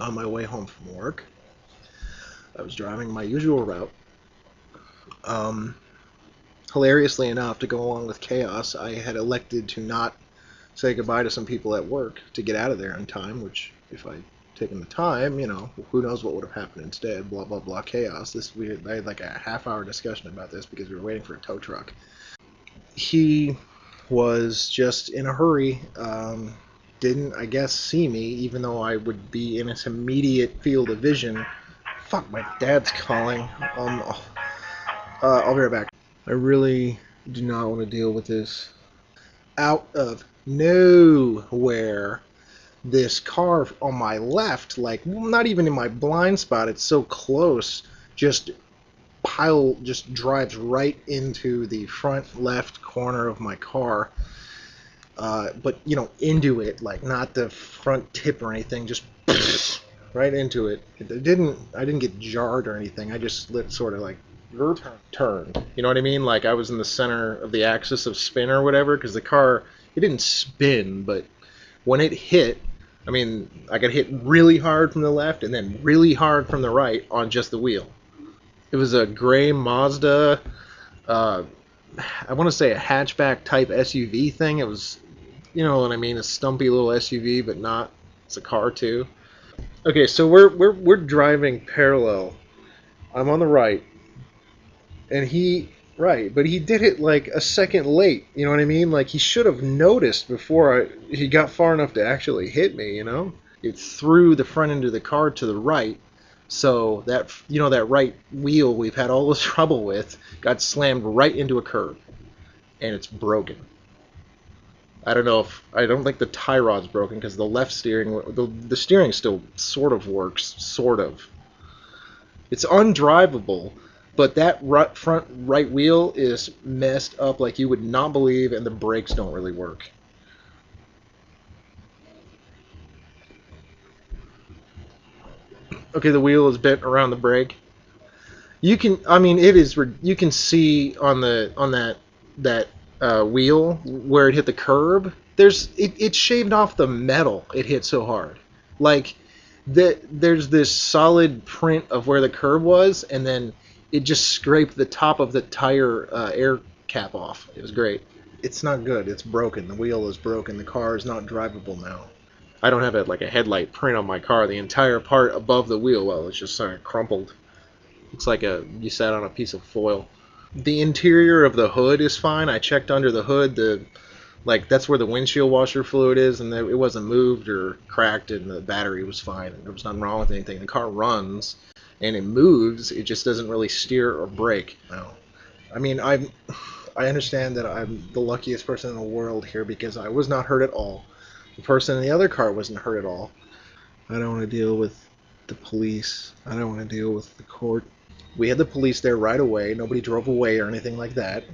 On my way home from work, I was driving my usual route. Um, Hilariously enough, to go along with chaos, I had elected to not say goodbye to some people at work to get out of there on time, which, if I'd taken the time, who knows what would have happened instead, blah, blah, blah, chaos. I had like a half-hour discussion about this because we were waiting for a tow truck. He was just in a hurry, didn't, I guess, see me, even though I would be in his immediate field of vision. Fuck, my dad's calling. I'll be right back. I really do not want to deal with this. Out of nowhere, this car on my left, like not even in my blind spot, it's so close, just drives right into the front left corner of my car. But into it, like not the front tip or anything, just right into it. I didn't get jarred or anything. I just sort of like turned. You know what I mean? Like I was in the center of the axis of spin or whatever, because the car, it didn't spin, but when it hit, I mean, I got hit really hard from the left and then really hard from the right on just the wheel. It was a gray Mazda, I want to say a hatchback type SUV thing. It was, you know what I mean, a stumpy little SUV, but not. It's a car too. Okay, so we're driving parallel. I'm on the right, and but he did it like a second late. You know what I mean? Like he should have noticed before he got far enough to actually hit me. It threw the front end of the car to the right, so that right wheel we've had all this trouble with got slammed right into a curb, and it's broken. I don't think the tie rod's broken because the left steering, the steering still sort of works, sort of. It's undrivable, but that front right wheel is messed up like you would not believe, and the brakes don't really work. Okay, the wheel is bent around the brake. You can see on that wheel where it hit the curb. It shaved off the metal. It hit so hard, like there's this solid print of where the curb was, and then it just scraped the top of the tire air cap off. It was great. It's not good. It's broken. The wheel is broken. The car is not drivable now. I don't have like a headlight print on my car. The entire part above the wheel well, it's just sort of crumpled. Looks like you sat on a piece of foil. The interior of the hood is fine. I checked under the hood. That's where the windshield washer fluid is, and it wasn't moved or cracked, and the battery was fine. There was nothing wrong with anything. The car runs, and it moves. It just doesn't really steer or brake. No. I mean, I understand that I'm the luckiest person in the world here because I was not hurt at all. The person in the other car wasn't hurt at all. I don't want to deal with the police. I don't want to deal with the court. We had the police there right away. Nobody drove away or anything like that.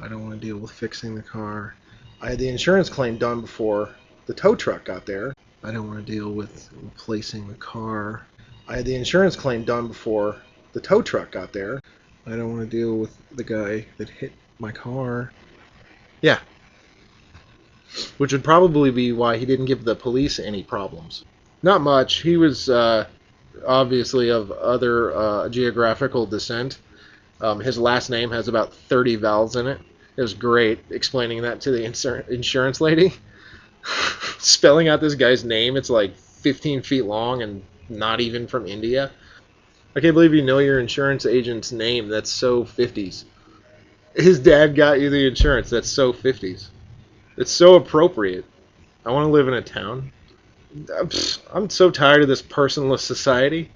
I don't want to deal with fixing the car. I had the insurance claim done before the tow truck got there. I don't want to deal with replacing the car. I had the insurance claim done before the tow truck got there. I don't want to deal with the guy that hit my car. Yeah. Which would probably be why he didn't give the police any problems. Not much. He was obviously of other geographical descent. His last name has about 30 vowels in it. It was great explaining that to the insurance lady. Spelling out this guy's name, it's like 15 feet long and not even from India. I can't believe you know your insurance agent's name. That's so 50s. His dad got you the insurance. That's so 50s. It's so appropriate. I want to live in a town. I'm so tired of this personless society.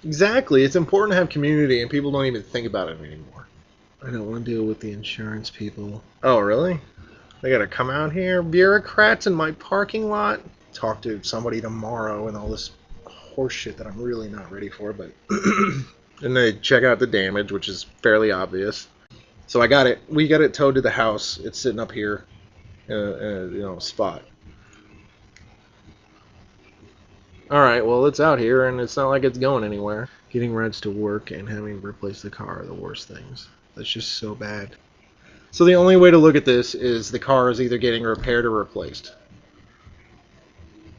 Exactly. It's important to have community, and people don't even think about it anymore. I don't want to deal with the insurance people. Oh, really? They gotta come out here? Bureaucrats in my parking lot? Talk to somebody tomorrow and all this horse shit that I'm really not ready for, but... And they check out the damage, which is fairly obvious. So I got it. We got it towed to the house. It's sitting up here in a spot. Alright, well, it's out here, and it's not like it's going anywhere. Getting rides to work and having to replace the car are the worst things. That's just so bad. So the only way to look at this is the car is either getting repaired or replaced.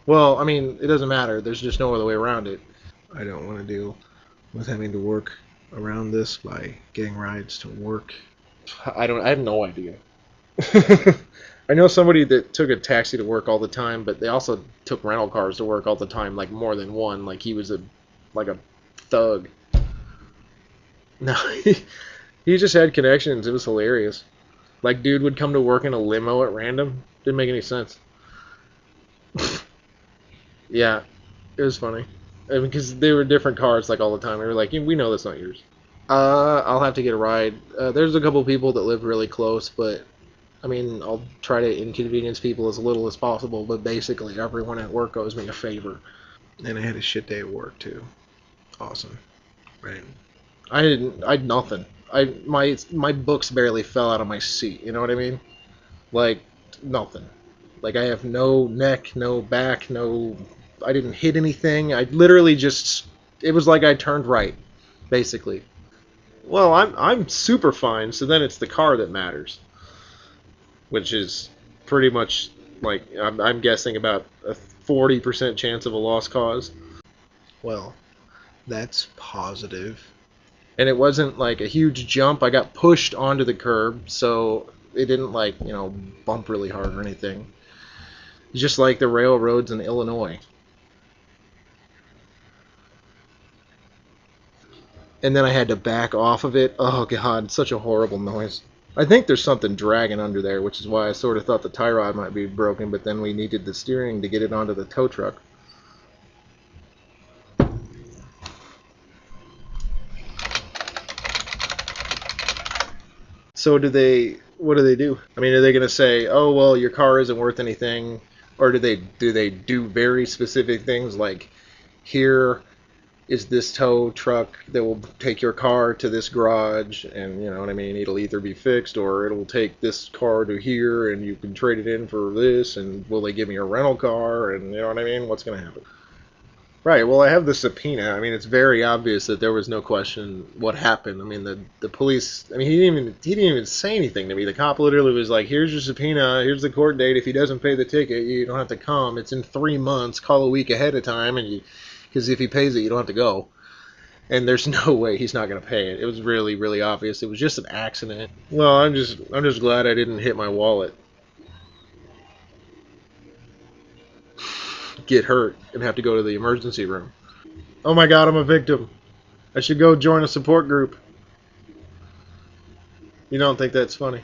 Well, I mean, it doesn't matter. There's just no other way around it. I don't want to deal with having to work around this by getting rides to work. I don't. I have no idea. I know somebody that took a taxi to work all the time, but they also took rental cars to work all the time, like more than one. Like he was a thug. No, he just had connections. It was hilarious. Like dude would come to work in a limo at random. Didn't make any sense. Yeah, it was funny. Because they were different cars like all the time. They were like, we know that's not yours. I'll have to get a ride. There's a couple people that live really close, but I mean, I'll try to inconvenience people as little as possible. But basically, everyone at work owes me a favor. And I had a shit day at work too. Awesome. Right. I didn't. I had nothing. My books barely fell out of my seat. You know what I mean? Like nothing. Like I have no neck, no back, no. I didn't hit anything. I literally just. It was like I turned right, basically. Well, I'm super fine. So then it's the car that matters, which is pretty much like I'm guessing about a 40% chance of a lost cause. Well, that's positive. And it wasn't like a huge jump. I got pushed onto the curb, so it didn't like bump really hard or anything. Just like the railroads in Illinois. And then I had to back off of it. Oh god, such a horrible noise. I think there's something dragging under there, which is why I sort of thought the tie rod might be broken, but then we needed the steering to get it onto the tow truck. So what do they do? I mean, are they going to say, "Oh, well, your car isn't worth anything," or do they do very specific things like here is this tow truck that will take your car to this garage, and you know what I mean, it'll either be fixed or it'll take this car to here and you can trade it in for this, and will they give me a rental car, and you know what I mean, what's going to happen? Right. Well, I have the subpoena. I mean, it's very obvious that there was no question what happened. I mean, the police. I mean, he didn't even say anything to me. The cop literally was like, "Here's your subpoena. Here's the court date. If he doesn't pay the ticket, you don't have to come. It's in 3 months. Call a week ahead of time, and because if he pays it, you don't have to go." And there's no way he's not going to pay it. It was really, really obvious. It was just an accident. Well, I'm just glad I didn't hit my wallet, get hurt, and have to go to the emergency room. Oh my God, I'm a victim. I should go join a support group. You don't think that's funny?